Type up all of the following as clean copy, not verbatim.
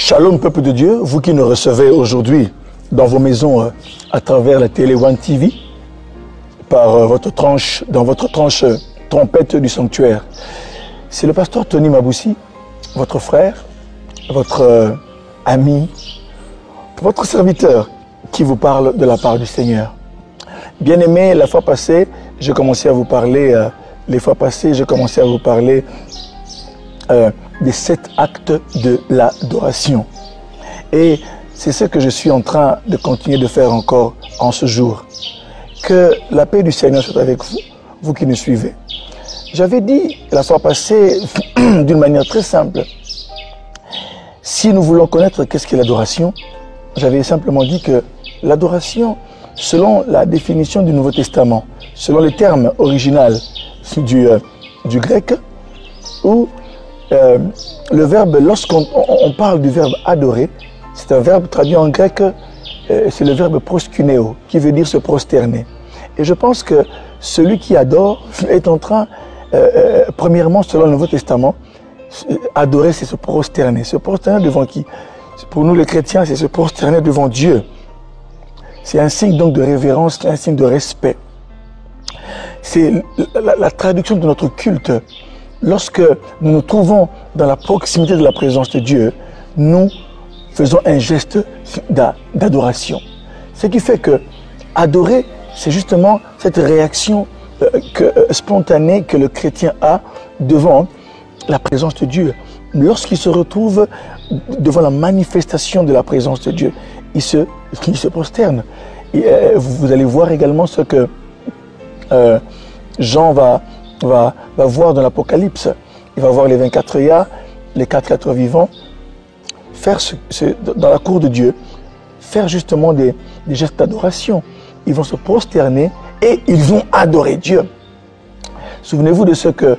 Shalom peuple de Dieu, vous qui nous recevez aujourd'hui dans vos maisons à travers la télé One TV, par dans votre tranche trompette du sanctuaire. C'est le pasteur Tony Maboussi, votre frère, votre ami, votre serviteur qui vous parle de la part du Seigneur. Bien-aimés, la fois passée, j'ai commencé à vous parler, des 7 actes de l'adoration. Et c'est ce que je suis en train de continuer de faire encore en ce jour. Que la paix du Seigneur soit avec vous, vous qui nous suivez. J'avais dit la fois passée, d'une manière très simple, si nous voulons connaître qu'est-ce qu'est l'adoration, j'avais simplement dit que l'adoration, selon la définition du Nouveau Testament, selon le terme original du grec, où le verbe, lorsqu'on parle du verbe adorer, c'est un verbe traduit en grec, c'est le verbe proskuneo, qui veut dire se prosterner. Et je pense que celui qui adore est en train, premièrement, selon le Nouveau Testament, adorer, c'est se prosterner. Se prosterner devant qui? Pour nous les chrétiens, c'est se prosterner devant Dieu. C'est un signe donc de révérence, c'est un signe de respect. C'est la traduction de notre culte. Lorsque nous nous trouvons dans la proximité de la présence de Dieu, nous faisons un geste d'adoration. Ce qui fait que adorer, c'est justement cette réaction spontanée que le chrétien a devant la présence de Dieu. Lorsqu'il se retrouve devant la manifestation de la présence de Dieu, il se prosterne. Et, vous allez voir également ce que Jean va voir dans l'Apocalypse. Il va voir les 24 œillades, les 4 êtres vivants, faire dans la cour de Dieu, faire justement des gestes d'adoration. Ils vont se prosterner et ils vont adorer Dieu. Souvenez-vous de ce que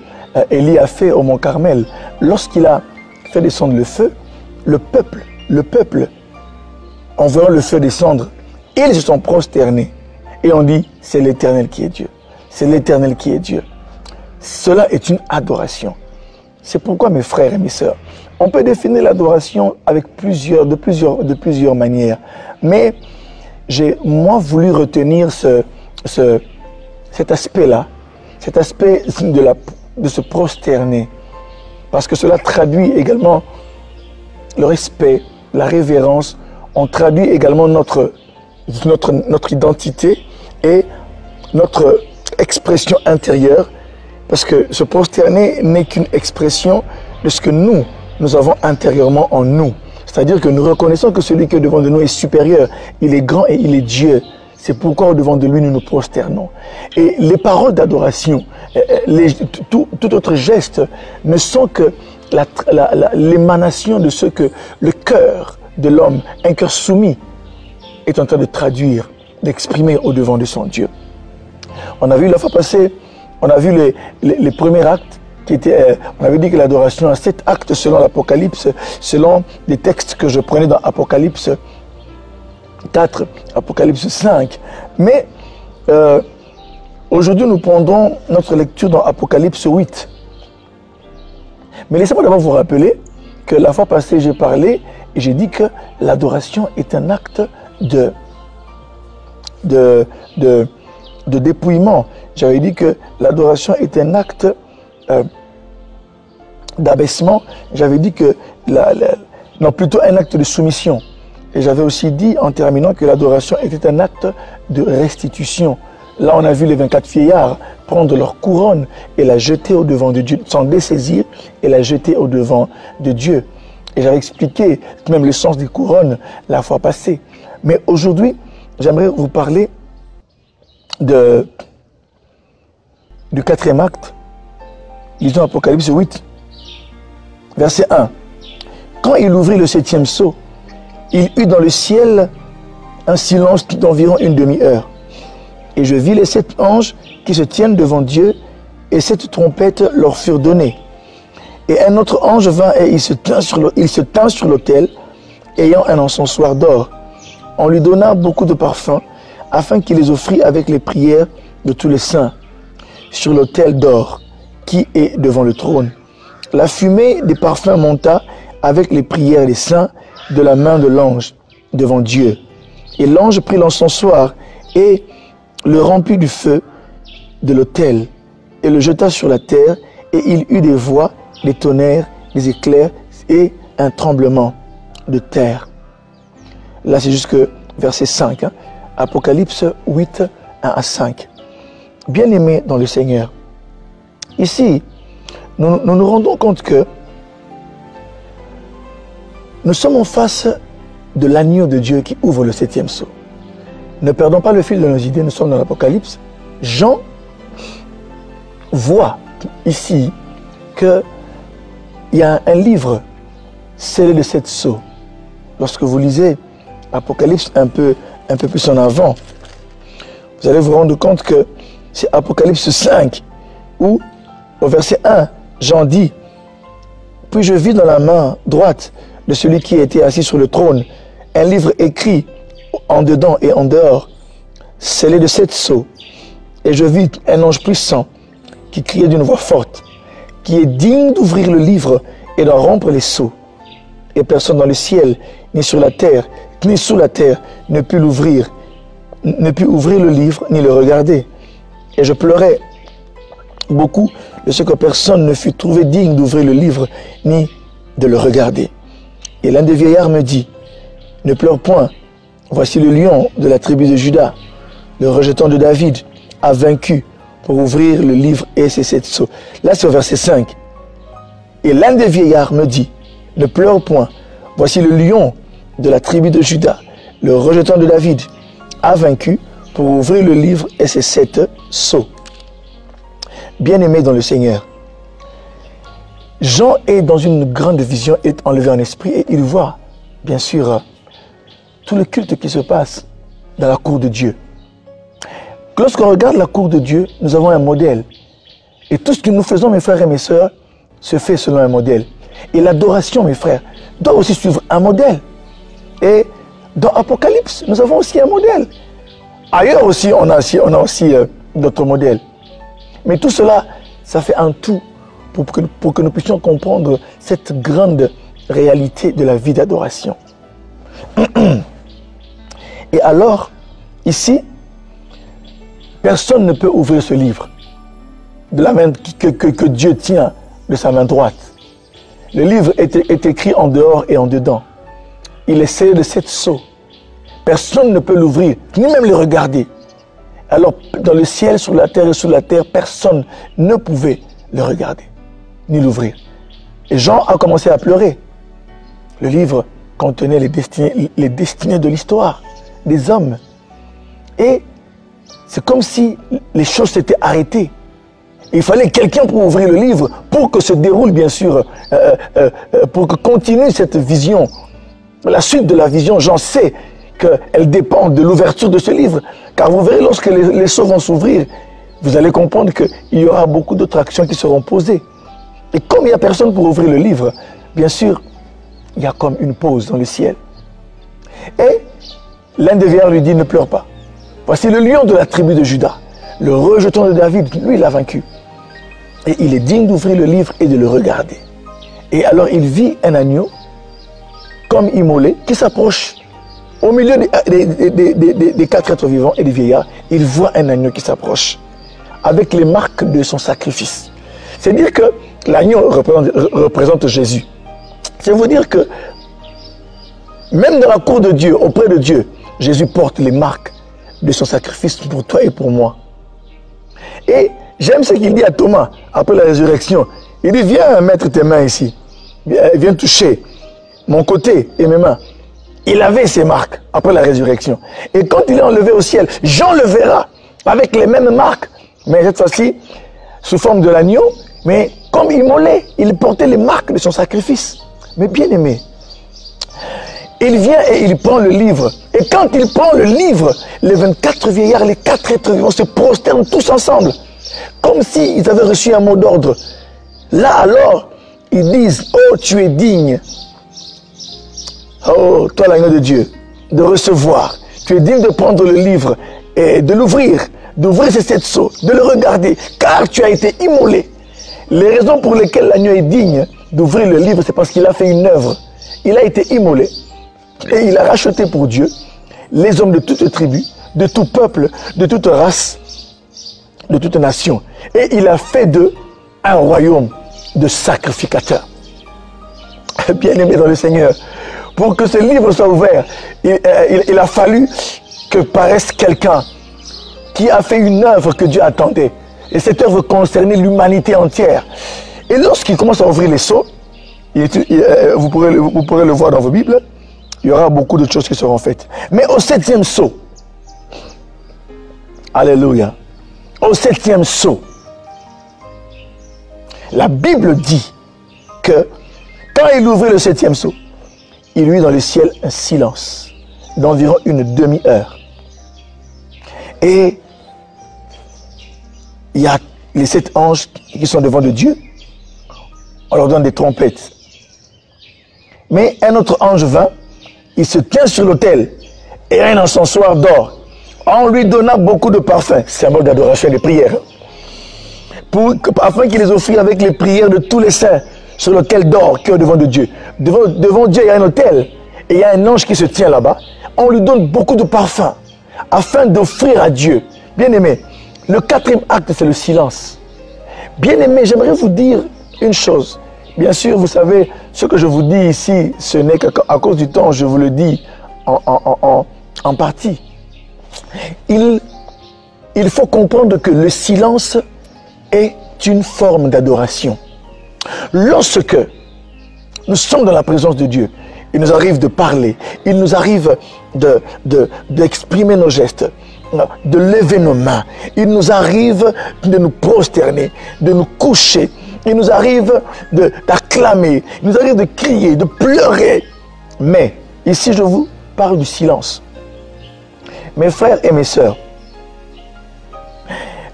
Élie a fait au mont Carmel. Lorsqu'il a fait descendre le feu, le peuple, en voyant le feu descendre, ils se sont prosternés. Et on dit, c'est l'Éternel qui est Dieu. C'est l'Éternel qui est Dieu. Cela est une adoration. C'est pourquoi, mes frères et mes sœurs, on peut définir l'adoration avec de plusieurs manières. Mais j'ai, moi, voulu retenir cet aspect-là, cet aspect de se prosterner. Parce que cela traduit également le respect, la révérence. On traduit également notre identité et notre expression intérieure. Parce que se prosterner n'est qu'une expression de ce que nous avons intérieurement en nous. C'est-à-dire que nous reconnaissons que celui qui est devant de nous est supérieur. Il est grand et il est Dieu. C'est pourquoi au-devant de lui, nous nous prosternons. Et les paroles d'adoration, tout autre geste, ne sont que l'émanation de ce que le cœur de l'homme, un cœur soumis, est en train de traduire, d'exprimer au-devant de son Dieu. On a vu la fois passée, on a vu les premiers actes qui étaient, on avait dit que l'adoration a 7 actes selon l'Apocalypse, selon les textes que je prenais dans Apocalypse 4, Apocalypse 5. Mais aujourd'hui, nous prendrons notre lecture dans Apocalypse 8. Mais laissez-moi d'abord vous rappeler que la fois passée, j'ai parlé et j'ai dit que l'adoration est un acte de dépouillement. J'avais dit que l'adoration est un acte d'abaissement. J'avais dit que, non, plutôt un acte de soumission. Et j'avais aussi dit, en terminant, que l'adoration était un acte de restitution. Là, on a vu les 24 vieillards prendre leur couronne et la jeter au-devant de Dieu, s'en dessaisir et la jeter au-devant de Dieu. Et j'avais expliqué même le sens des couronnes la fois passée. Mais aujourd'hui, j'aimerais vous parler du 4e acte. Lisons Apocalypse 8, verset 1. Quand il ouvrit le 7e sceau, il eut dans le ciel un silence d'environ une demi-heure. Et je vis les 7 anges qui se tiennent devant Dieu, et 7 trompettes leur furent données. Et un autre ange vint et il se tint sur l'autel, ayant un encensoir d'or. On lui donna beaucoup de parfums, afin qu'il les offrît avec les prières de tous les saints, sur l'autel d'or qui est devant le trône. La fumée des parfums monta avec les prières des saints de la main de l'ange devant Dieu. Et l'ange prit l'encensoir et le remplit du feu de l'autel et le jeta sur la terre, et il eut des voix, des tonnerres, des éclairs et un tremblement de terre. Là, c'est jusque verset 5. Hein. Apocalypse 8, 1 à 5. Bien-aimés dans le Seigneur, ici, nous nous rendons compte que nous sommes en face de l'agneau de Dieu qui ouvre le 7e sceau. Ne perdons pas le fil de nos idées, nous sommes dans l'Apocalypse. Jean voit ici qu'il y a un livre scellé de 7 sceaux. Lorsque vous lisez Apocalypse un peu plus en avant, vous allez vous rendre compte que c'est Apocalypse 5 où, au verset 1, Jean dit « Puis je vis dans la main droite de celui qui était assis sur le trône un livre écrit en dedans et en dehors, scellé de 7 sceaux. Et je vis un ange puissant qui criait d'une voix forte, qui est digne d'ouvrir le livre et d'en rompre les sceaux. Et personne dans le ciel, ni sur la terre, ni sous la terre, ne put ouvrir le livre, ni le regarder. Et je pleurais beaucoup de ce que personne ne fut trouvé digne d'ouvrir le livre, ni de le regarder. Et l'un des vieillards me dit, ne pleure point, voici le lion de la tribu de Juda, le rejeton de David, a vaincu pour ouvrir le livre et ses 7 sceaux. Là, c'est au verset 5. Et l'un des vieillards me dit, ne pleure point, voici le lion de la tribu de Juda, le rejeton de David, a vaincu pour ouvrir le livre et ses 7 sceaux. Bien-aimé dans le Seigneur, Jean est dans une grande vision, est enlevé en esprit et il voit, bien sûr, tout le culte qui se passe dans la cour de Dieu. Lorsqu'on regarde la cour de Dieu, nous avons un modèle. Et tout ce que nous faisons, mes frères et mes sœurs, se fait selon un modèle. Et l'adoration, mes frères, doit aussi suivre un modèle. Et dans Apocalypse, nous avons aussi un modèle. Ailleurs aussi, on a aussi d'autres modèles. Mais tout cela, ça fait un tout pour que nous puissions comprendre cette grande réalité de la vie d'adoration. Et alors, ici, personne ne peut ouvrir ce livre de la main que Dieu tient de sa main droite. Le livre est écrit en dehors et en dedans. Il est scellé de 7 sceaux. Personne ne peut l'ouvrir, ni même le regarder. Alors, dans le ciel, sur la terre et sous la terre, personne ne pouvait le regarder, ni l'ouvrir. Et Jean a commencé à pleurer. Le livre contenait les destinées de l'histoire, des hommes. Et c'est comme si les choses s'étaient arrêtées. Il fallait quelqu'un pour ouvrir le livre, pour que se déroule, bien sûr, pour que continue cette vision. La suite de la vision, j'en sais qu'elle dépend de l'ouverture de ce livre. Car vous verrez, lorsque les sceaux vont s'ouvrir, vous allez comprendre qu'il y aura beaucoup d'autres actions qui seront posées. Et comme il n'y a personne pour ouvrir le livre, bien sûr, il y a comme une pause dans le ciel. Et l'un des vieillards lui dit, ne pleure pas. Voici le lion de la tribu de Juda, le rejeton de David, lui, il a vaincu. Et il est digne d'ouvrir le livre et de le regarder. Et alors il vit un agneau, comme immolé, qui s'approche. Au milieu des 4 êtres vivants et des vieillards, il voit un agneau qui s'approche, avec les marques de son sacrifice. C'est-à-dire que l'agneau représente Jésus. C'est vous dire que même dans la cour de Dieu, auprès de Dieu, Jésus porte les marques de son sacrifice pour toi et pour moi. Et j'aime ce qu'il dit à Thomas après la résurrection. Il dit, viens mettre tes mains ici. Viens toucher mon côté et mes mains. Il avait ses marques après la résurrection. Et quand il est enlevé au ciel, Jean le verra avec les mêmes marques, mais cette fois-ci, sous forme de l'agneau, mais comme immolé, il portait les marques de son sacrifice. Mais bien aimé, il vient et il prend le livre. Et quand il prend le livre, les 24 vieillards, les 4 êtres vivants se prosternent tous ensemble, comme s'ils avaient reçu un mot d'ordre. Là alors, ils disent, oh, tu es digne. Oh, toi l'agneau de Dieu, de recevoir. Tu es digne de prendre le livre et de l'ouvrir, d'ouvrir ces 7 sceaux, de le regarder, car tu as été immolé. Les raisons pour lesquelles l'agneau est digne d'ouvrir le livre, c'est parce qu'il a fait une œuvre. Il a été immolé Et il a racheté pour Dieu les hommes de toute tribu, de tout peuple, de toute race, de toute nation. Et il a fait d'eux un royaume de sacrificateurs. Bien-aimés dans le Seigneur, pour que ce livre soit ouvert, il a fallu que paraisse quelqu'un qui a fait une œuvre que Dieu attendait. Et cette œuvre concernait l'humanité entière. Et lorsqu'il commence à ouvrir les sceaux, vous pourrez le voir dans vos Bibles, il y aura beaucoup de choses qui seront faites. Mais au 7e sceau, alléluia, au 7e sceau, la Bible dit que quand il ouvrit le 7e sceau, il y eut dans le ciel un silence d'environ une demi-heure. Et il y a les 7 anges qui sont devant de Dieu. On leur donne des trompettes. Mais un autre ange vint, il se tient sur l'autel et un encensoir d'or. On lui donna beaucoup de parfums, symbole d'adoration et de prière, afin qu'il les offrit avec les prières de tous les saints sur l'autel d'or qui est devant de Dieu. Devant Dieu, il y a un autel et il y a un ange qui se tient là-bas. On lui donne beaucoup de parfums afin d'offrir à Dieu. Bien-aimé, le 4e acte, c'est le silence. Bien-aimé, j'aimerais vous dire une chose. Bien sûr, vous savez, ce que je vous dis ici, ce n'est qu'à cause du temps, je vous le dis en partie. Il faut comprendre que le silence est une forme d'adoration. Lorsque nous sommes dans la présence de Dieu, il nous arrive de parler, il nous arrive d'exprimer nos gestes, de lever nos mains, il nous arrive de nous prosterner, de nous coucher, il nous arrive d'acclamer, il nous arrive de crier, de pleurer. Mais ici, je vous parle du silence. Mes frères et mes sœurs,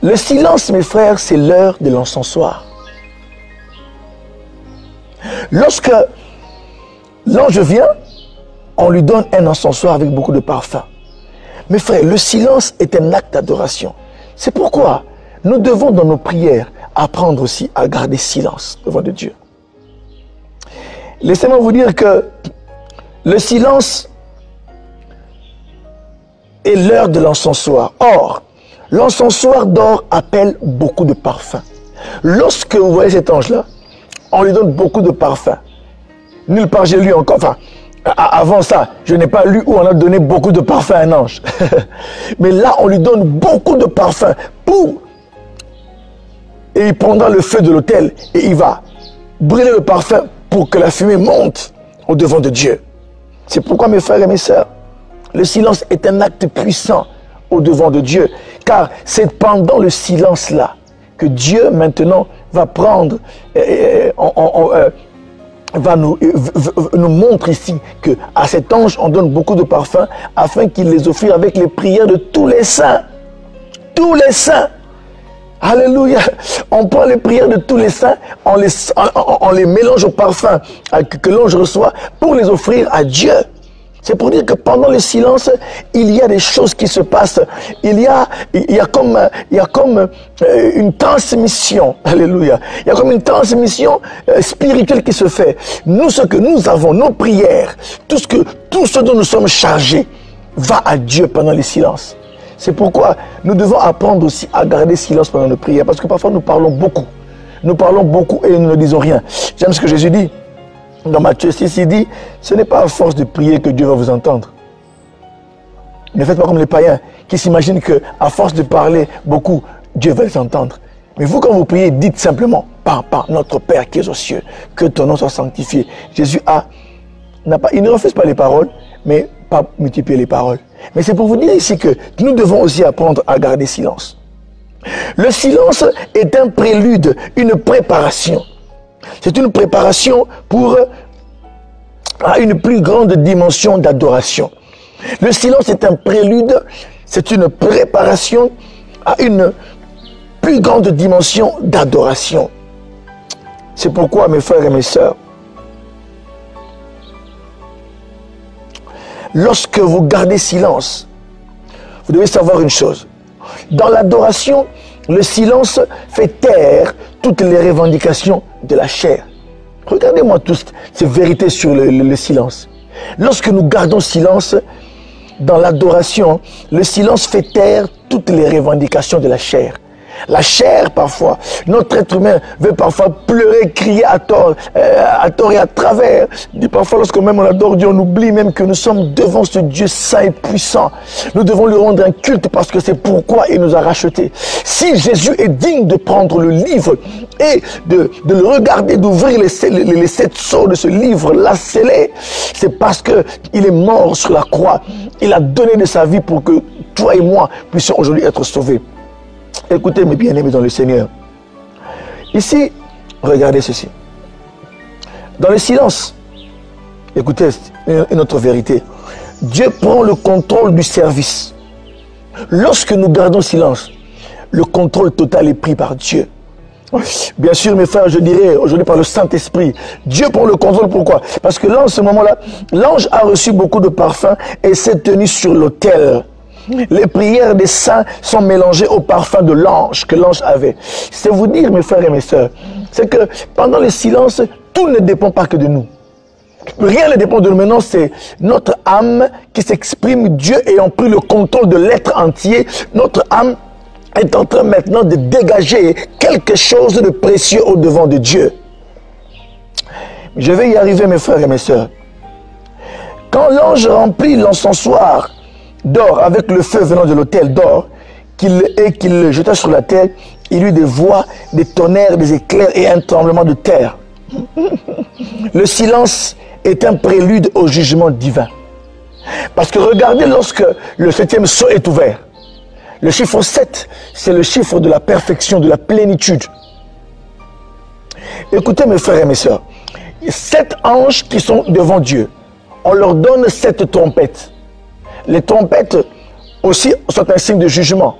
le silence, mes frères, c'est l'heure de l'encensoir. Lorsque l'ange vient, on lui donne un encensoir avec beaucoup de parfums. Mes frères, le silence est un acte d'adoration. C'est pourquoi nous devons dans nos prières apprendre aussi à garder silence devant de Dieu. Laissez-moi vous dire que le silence est l'heure de l'encensoir. Or, l'encensoir d'or appelle beaucoup de parfums. Lorsque vous voyez cet ange-là, on lui donne beaucoup de parfums. Nulle part j'ai lu encore, enfin, avant ça, je n'ai pas lu où on a donné beaucoup de parfums à un ange. Mais là, on lui donne beaucoup de parfums et il prendra le feu de l'autel et il va brûler le parfum pour que la fumée monte au devant de Dieu. C'est pourquoi, mes frères et mes sœurs, le silence est un acte puissant au devant de Dieu. Car c'est pendant le silence-là que Dieu, maintenant, va prendre, va nous montre ici qu'à cet ange, on donne beaucoup de parfums afin qu'il les offre avec les prières de tous les saints. Tous les saints. Alléluia. On prend les prières de tous les saints, on les mélange au parfum que l'ange reçoit pour les offrir à Dieu. C'est pour dire que pendant le silence, il y a des choses qui se passent. Il y a comme une transmission. Alléluia. Il y a comme une transmission spirituelle qui se fait. Nous, ce que nous avons, nos prières, tout ce dont nous sommes chargés, va à Dieu pendant le silence. C'est pourquoi nous devons apprendre aussi à garder silence pendant nos prières. Parce que parfois nous parlons beaucoup. Nous parlons beaucoup et nous ne disons rien. J'aime ce que Jésus dit. Dans Matthieu 6, il dit, ce n'est pas à force de prier que Dieu va vous entendre. Ne faites pas comme les païens qui s'imaginent qu'à force de parler beaucoup, Dieu va les entendre. Mais vous, quand vous priez, dites simplement, Papa, notre Père qui es aux cieux, que ton nom soit sanctifié. Jésus il ne refuse pas les paroles, mais pas multiplier les paroles. Mais c'est pour vous dire ici que nous devons aussi apprendre à garder silence. Le silence est un prélude, une préparation. C'est une préparation à une plus grande dimension d'adoration. Le silence est un prélude, c'est une préparation à une plus grande dimension d'adoration. C'est pourquoi, mes frères et mes sœurs, lorsque vous gardez silence, vous devez savoir une chose. Dans l'adoration, le silence fait taire toutes les revendications de la chair. Regardez-moi toutes ces vérités sur le silence. Lorsque nous gardons silence dans l'adoration, le silence fait taire toutes les revendications de la chair. La chair, parfois, notre être humain veut parfois pleurer, crier à tort et à travers. Et parfois, lorsque même on adore Dieu, on oublie même que nous sommes devant ce Dieu saint et puissant. Nous devons lui rendre un culte parce que c'est pourquoi il nous a rachetés. Si Jésus est digne de prendre le livre et de le regarder, d'ouvrir les 7 sceaux de ce livre-là scellé, c'est parce qu'il est mort sur la croix. Il a donné de sa vie pour que toi et moi puissions aujourd'hui être sauvés. Écoutez mes bien-aimés dans le Seigneur. Ici, regardez ceci. Dans le silence, écoutez une autre vérité. Dieu prend le contrôle du service. Lorsque nous gardons silence, le contrôle total est pris par Dieu. Bien sûr, mes frères, je dirais aujourd'hui par le Saint-Esprit, Dieu prend le contrôle. Pourquoi? Parce que là, en ce moment-là, l'ange a reçu beaucoup de parfums et s'est tenu sur l'autel. Les prières des saints sont mélangées au parfum de l'ange que l'ange avait. C'est vous dire, mes frères et mes sœurs, c'est que pendant le silence, tout ne dépend pas que de nous. Rien ne dépend de nous. Maintenant, c'est notre âme qui s'exprime, Dieu ayant pris le contrôle de l'être entier. Notre âme est en train maintenant de dégager quelque chose de précieux au devant de Dieu. Je vais y arriver, mes frères et mes sœurs. Quand l'ange remplit l'encensoir d'or avec le feu venant de l'autel d'or, qu'il le jeta sur la terre, il eut des voix, des tonnerres, des éclairs et un tremblement de terre. Le silence est un prélude au jugement divin. Parce que regardez, lorsque le 7e sceau est ouvert, le chiffre 7, c'est le chiffre de la perfection, de la plénitude. Écoutez mes frères et mes sœurs, 7 anges qui sont devant Dieu, on leur donne 7 trompettes. Les trompettes aussi sont un signe de jugement.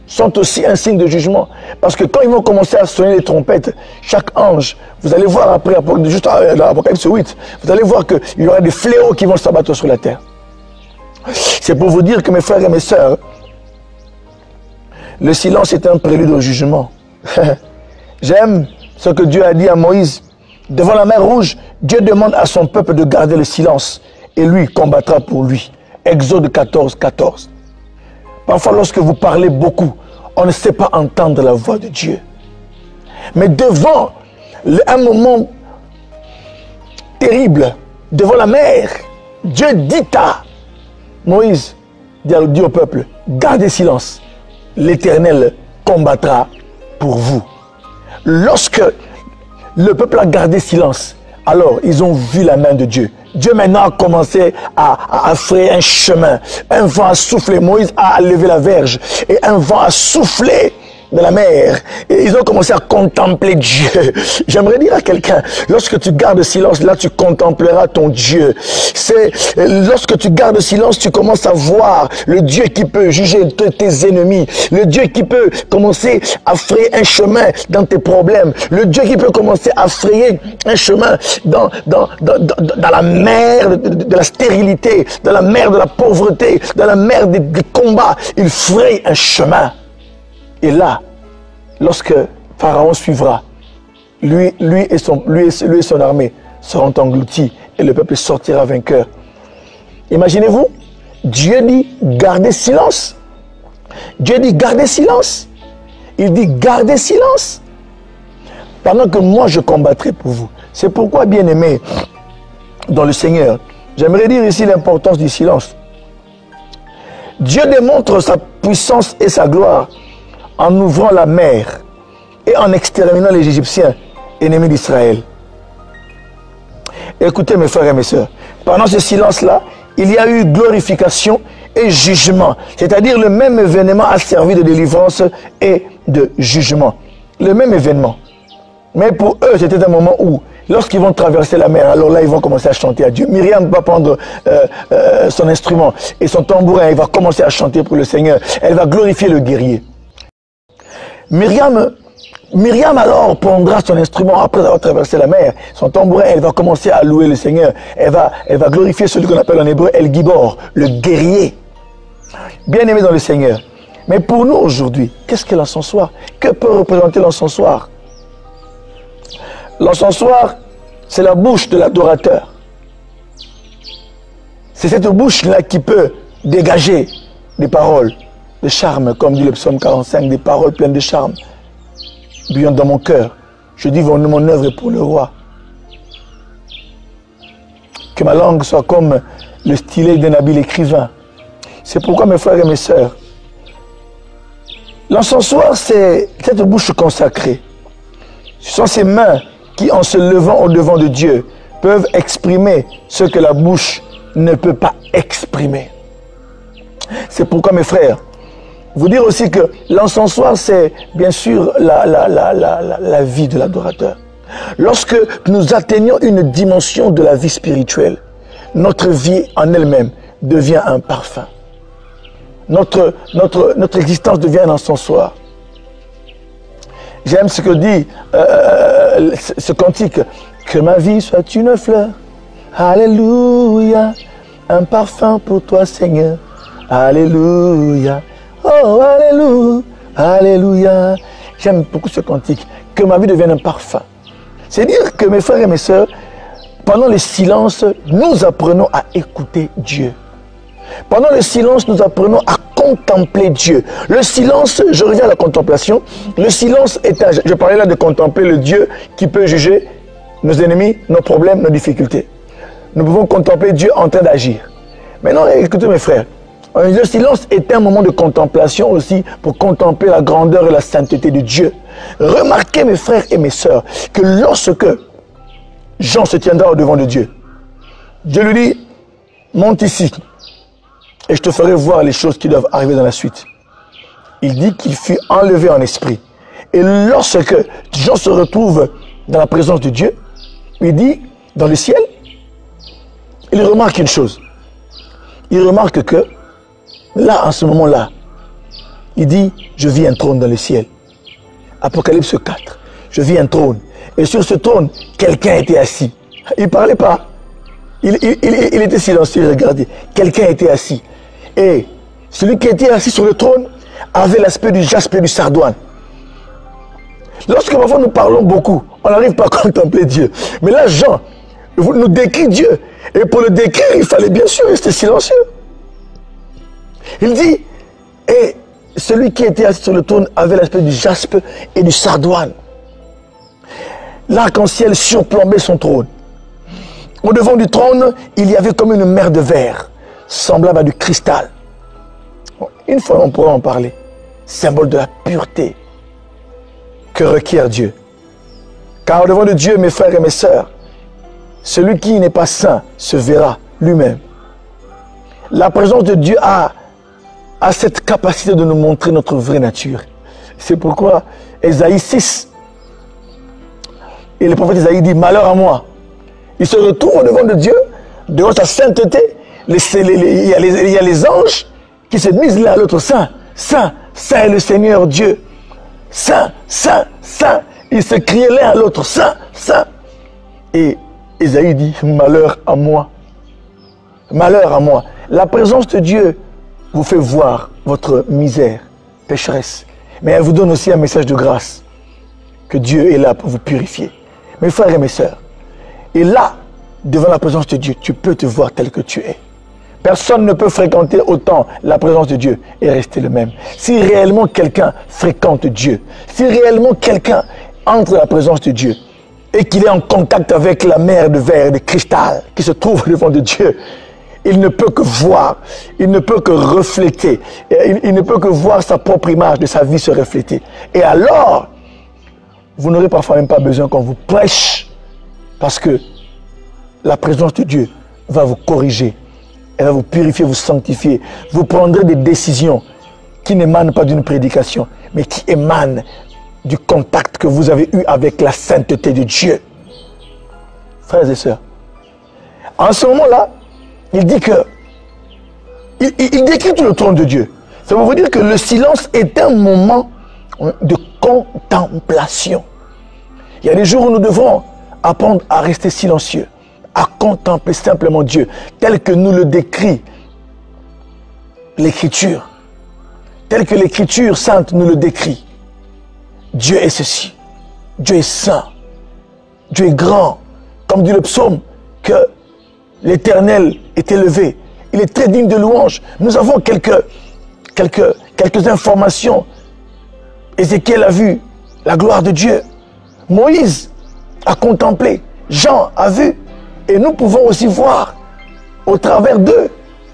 Sont aussi un signe de jugement. Parce que quand ils vont commencer à sonner les trompettes, chaque ange, vous allez voir après, juste dans l'Apocalypse 8, vous allez voir qu'il y aura des fléaux qui vont s'abattre sur la terre. C'est pour vous dire que mes frères et mes sœurs, le silence est un prélude au jugement. J'aime ce que Dieu a dit à Moïse. Devant la mer Rouge, Dieu demande à son peuple de garder le silence et lui combattra pour lui. Exode 14, 14. Parfois, lorsque vous parlez beaucoup, on ne sait pas entendre la voix de Dieu. Mais devant un moment terrible, devant la mer, Dieu dit à Moïse, dit au peuple, gardez silence, l'Éternel combattra pour vous. Lorsque le peuple a gardé silence, alors ils ont vu la main de Dieu. Dieu maintenant a commencé à frayer un chemin. Un vent a soufflé. Moïse a levé la verge. Et un vent a soufflé de la mer. Et ils ont commencé à contempler Dieu. J'aimerais dire à quelqu'un, lorsque tu gardes silence, là tu contempleras ton Dieu. C'est lorsque tu gardes silence, tu commences à voir le Dieu qui peut juger tes ennemis. Le Dieu qui peut commencer à frayer un chemin dans tes problèmes. Le Dieu qui peut commencer à frayer un chemin dans la mer de la stérilité, dans la mer de la pauvreté, dans la mer des combats. Il fraye un chemin. Et là, lorsque Pharaon suivra, lui et son armée seront engloutis et le peuple sortira vainqueur. Imaginez-vous, Dieu dit gardez silence. Dieu dit gardez silence. Il dit gardez silence. Pendant que moi je combattrai pour vous. C'est pourquoi, bien-aimés, dans le Seigneur, j'aimerais dire ici l'importance du silence. Dieu démontre sa puissance et sa gloire en ouvrant la mer et en exterminant les Égyptiens, ennemis d'Israël. Écoutez mes frères et mes sœurs, pendant ce silence-là, il y a eu glorification et jugement. C'est-à-dire le même événement a servi de délivrance et de jugement. Le même événement. Mais pour eux, c'était un moment où, lorsqu'ils vont traverser la mer, alors là, ils vont commencer à chanter à Dieu. Myriam va prendre son instrument et son tambourin, elle va commencer à chanter pour le Seigneur. Elle va glorifier le guerrier. Myriam alors prendra son instrument après avoir traversé la mer, son tambourin, elle va commencer à louer le Seigneur. Elle va glorifier celui qu'on appelle en hébreu El Gibor, le guerrier. Bien aimé dans le Seigneur. Mais pour nous aujourd'hui, qu'est-ce que l'encensoir? Que peut représenter l'encensoir? L'encensoir, c'est la bouche de l'adorateur. C'est cette bouche-là qui peut dégager des paroles de charme, comme dit le psaume 45, des paroles pleines de charme. Bouillonnent dans mon cœur. Je dis mon œuvre est pour le roi. Que ma langue soit comme le stylet d'un habile écrivain. C'est pourquoi mes frères et mes sœurs, l'encensoir, c'est cette bouche consacrée. Ce sont ces mains qui, en se levant au devant de Dieu, peuvent exprimer ce que la bouche ne peut pas exprimer. C'est pourquoi, mes frères, vous dire aussi que l'encensoir, c'est bien sûr la vie de l'adorateur. Lorsque nous atteignons une dimension de la vie spirituelle, notre vie en elle-même devient un parfum. Notre existence devient un encensoir. J'aime ce que dit ce cantique. Que ma vie soit une fleur. Alléluia. Un parfum pour toi, Seigneur. Alléluia. Oh, alléluia. Alléluia. J'aime beaucoup ce cantique. Que ma vie devienne un parfum. C'est dire que mes frères et mes sœurs, pendant le silence, nous apprenons à écouter Dieu. Pendant le silence, nous apprenons à contempler Dieu. Le silence, je reviens à la contemplation, le silence est un... Je parlais là de contempler le Dieu qui peut juger nos ennemis, nos problèmes, nos difficultés. Nous pouvons contempler Dieu en train d'agir. Maintenant, écoutez mes frères, le silence est un moment de contemplation aussi pour contempler la grandeur et la sainteté de Dieu. Remarquez mes frères et mes sœurs que lorsque Jean se tiendra au devant de Dieu, Dieu lui dit, monte ici et je te ferai voir les choses qui doivent arriver dans la suite. Il dit qu'il fut enlevé en esprit. Et lorsque Jean se retrouve dans la présence de Dieu, il dit, dans le ciel, il remarque une chose. Il remarque que, là, en ce moment-là, il dit, je vis un trône dans le ciel. Apocalypse 4, je vis un trône. Et sur ce trône, quelqu'un était assis. Il ne parlait pas. Il était silencieux, regardez. Quelqu'un était assis. Et celui qui était assis sur le trône avait l'aspect du jaspe et du sardoine. Lorsque parfois nous parlons beaucoup, on n'arrive pas à contempler Dieu. Mais là, Jean nous décrit Dieu. Et pour le décrire, il fallait bien sûr rester silencieux. Il dit, et celui qui était assis sur le trône avait l'aspect du jaspe et du sardoine. L'arc-en-ciel surplombait son trône. Au devant du trône, il y avait comme une mer de verre, semblable à du cristal. Bon, une fois, on pourra en parler. Symbole de la pureté que requiert Dieu. Car au devant de Dieu, mes frères et mes sœurs, celui qui n'est pas saint se verra lui-même. La présence de Dieu a cette capacité de nous montrer notre vraie nature. C'est pourquoi Ésaïe 6, et le prophète Ésaïe dit, malheur à moi. Il se retrouve au devant de Dieu, devant sa sainteté. Il y a les anges qui se disent l'un à l'autre, saint, saint, saint est le Seigneur Dieu. Saint, saint, saint. Ils se criaient l'un à l'autre, saint, saint. Et Ésaïe dit, malheur à moi. Malheur à moi. La présence de Dieu vous fait voir votre misère, pécheresse. Mais elle vous donne aussi un message de grâce. Que Dieu est là pour vous purifier. Mes frères et mes sœurs. Et là, devant la présence de Dieu, tu peux te voir tel que tu es. Personne ne peut fréquenter autant la présence de Dieu et rester le même. Si réellement quelqu'un fréquente Dieu, si réellement quelqu'un entre dans la présence de Dieu et qu'il est en contact avec la mer de verre et de cristal qui se trouve devant de Dieu, il ne peut que voir, il ne peut que refléter, il ne peut que voir sa propre image de sa vie se refléter. Et alors, vous n'aurez parfois même pas besoin qu'on vous prêche parce que la présence de Dieu va vous corriger. Elle va vous purifier, vous sanctifier. Vous prendrez des décisions qui n'émanent pas d'une prédication, mais qui émanent du contact que vous avez eu avec la sainteté de Dieu. Frères et sœurs, en ce moment-là, il dit que, il décrit tout le trône de Dieu. Ça veut vous dire que le silence est un moment de contemplation. Il y a des jours où nous devons apprendre à rester silencieux, à contempler simplement Dieu, tel que nous le décrit l'Écriture, tel que l'Écriture sainte nous le décrit. Dieu est ceci, Dieu est saint, Dieu est grand, comme dit le psaume, que l'Éternel est élevé il est très digne de louange. Nous avons quelques informations. Ézéchiel a vu la gloire de Dieu. Moïse a contemplé. Jean a vu. Et nous pouvons aussi voir au travers d'eux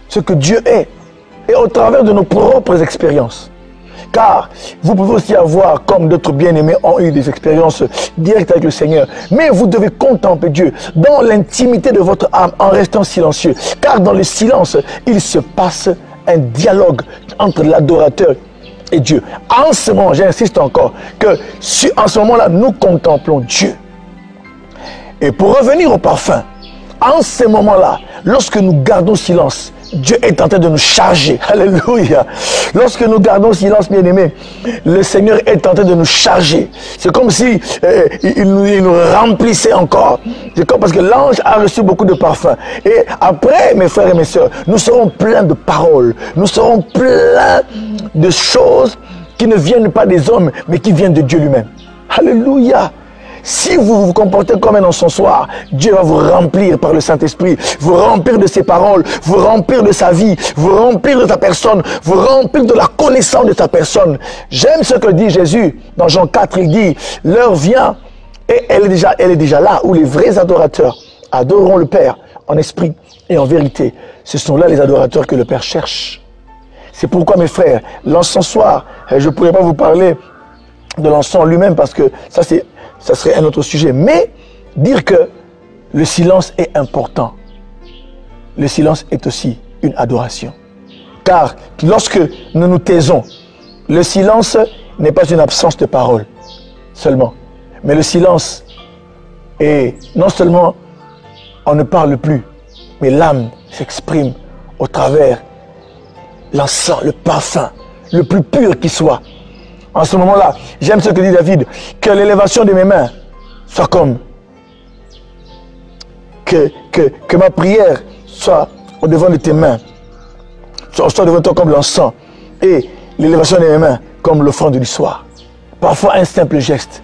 ce que Dieu est et au travers de nos propres expériences. Car vous pouvez aussi avoir, comme d'autres bien-aimés ont eu des expériences directes avec le Seigneur, mais vous devez contempler Dieu dans l'intimité de votre âme en restant silencieux. Car dans le silence, il se passe un dialogue entre l'adorateur et Dieu. En ce moment, j'insiste encore, que en ce moment-là, nous contemplons Dieu. Et pour revenir au parfum, en ce moment-là, lorsque nous gardons silence, Dieu est en train de nous charger. Alléluia. Lorsque nous gardons silence, bien-aimés, le Seigneur est en train de nous charger. C'est comme si il nous remplissait encore. C'est comme parce que l'ange a reçu beaucoup de parfums. Et après, mes frères et mes sœurs, nous serons pleins de paroles. Nous serons pleins de choses qui ne viennent pas des hommes, mais qui viennent de Dieu lui-même. Alléluia. Si vous vous comportez comme un encensoir, Dieu va vous remplir par le Saint-Esprit, vous remplir de ses paroles, vous remplir de sa vie, vous remplir de sa personne, vous remplir de la connaissance de sa personne. J'aime ce que dit Jésus dans Jean 4, il dit, l'heure vient et elle est déjà là, où les vrais adorateurs adoreront le Père en esprit et en vérité. Ce sont là les adorateurs que le Père cherche. C'est pourquoi, mes frères, l'encensoir, je ne pourrais pas vous parler de l'encens lui-même parce que ça serait un autre sujet. Mais dire que le silence est important. Le silence est aussi une adoration. Car lorsque nous nous taisons, le silence n'est pas une absence de parole seulement. Mais le silence est non seulement on ne parle plus, mais l'âme s'exprime au travers l'encens, le parfum, le plus pur qui soit. En ce moment-là, j'aime ce que dit David, que l'élévation de mes mains soit comme, que ma prière soit au devant de tes mains, soit devant toi comme l'encens, et l'élévation de mes mains comme l'offrande du soir. Parfois, un simple geste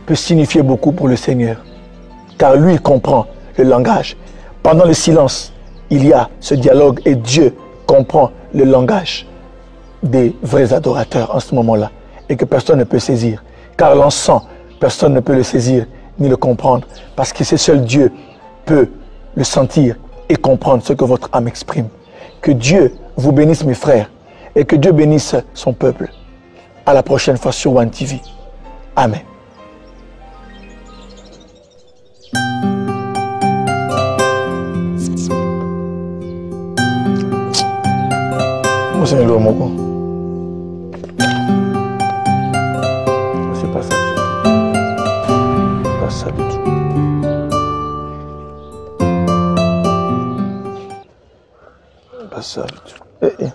peut signifier beaucoup pour le Seigneur, car lui comprend le langage. Pendant le silence, il y a ce dialogue et Dieu comprend le langage des vrais adorateurs en ce moment-là. Et que personne ne peut saisir. Car l'encens, personne ne peut le saisir ni le comprendre. Parce que c'est seul Dieu peut le sentir et comprendre ce que votre âme exprime. Que Dieu vous bénisse, mes frères, et que Dieu bénisse son peuple. À la prochaine fois sur One TV. Amen. Moi, c'est un mot. Ça du tout. Pas ça du tout.